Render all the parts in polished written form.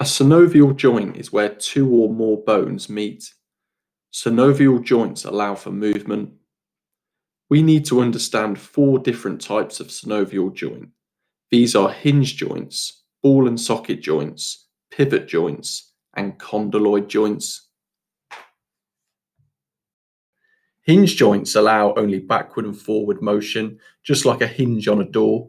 A synovial joint is where two or more bones meet. Synovial joints allow for movement. We need to understand four different types of synovial joint. These are hinge joints, ball and socket joints, pivot joints, and condyloid joints. Hinge joints allow only backward and forward motion, just like a hinge on a door.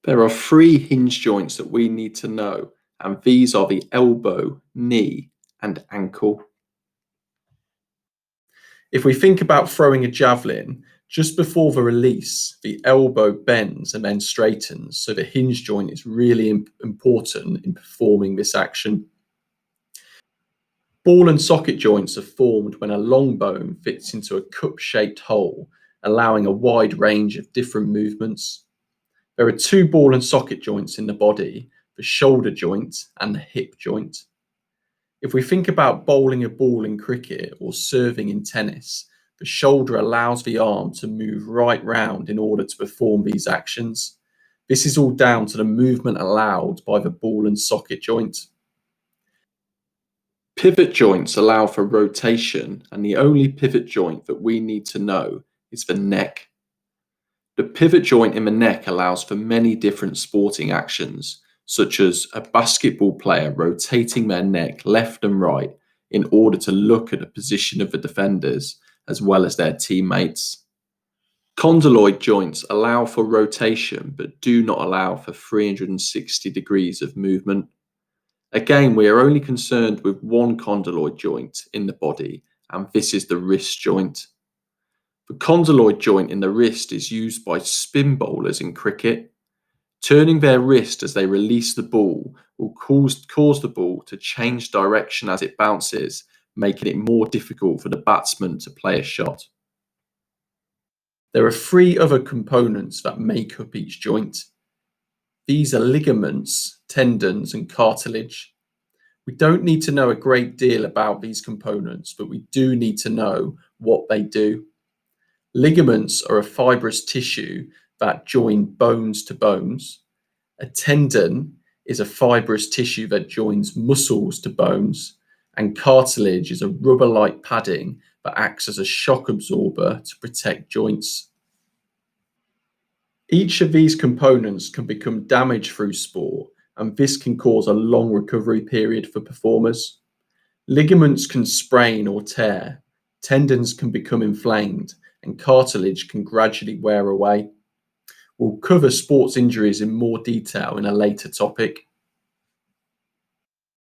There are three hinge joints that we need to know, and these are the elbow, knee, and ankle. If we think about throwing a javelin, just before the release, the elbow bends and then straightens, so the hinge joint is really important in performing this action. Ball and socket joints are formed when a long bone fits into a cup-shaped hole, allowing a wide range of different movements. There are two ball and socket joints in the body, the shoulder joint and the hip joint. If we think about bowling a ball in cricket or serving in tennis, the shoulder allows the arm to move right round in order to perform these actions. This is all down to the movement allowed by the ball and socket joint. Pivot joints allow for rotation, and the only pivot joint that we need to know is the neck. The pivot joint in the neck allows for many different sporting actions, such as a basketball player rotating their neck left and right in order to look at the position of the defenders as well as their teammates. Condyloid joints allow for rotation but do not allow for 360 degrees of movement. Again, we are only concerned with one condyloid joint in the body, and this is the wrist joint. The condyloid joint in the wrist is used by spin bowlers in cricket. Turning their wrist as they release the ball will cause the ball to change direction as it bounces, making it more difficult for the batsman to play a shot. There are three other components that make up each joint. These are ligaments, tendons, and cartilage. We don't need to know a great deal about these components, but we do need to know what they do. Ligaments are a fibrous tissue that join bones to bones. A tendon is a fibrous tissue that joins muscles to bones. And cartilage is a rubber-like padding that acts as a shock absorber to protect joints. Each of these components can become damaged through sport, and this can cause a long recovery period for performers. Ligaments can sprain or tear, tendons can become inflamed, and cartilage can gradually wear away. We'll cover sports injuries in more detail in a later topic.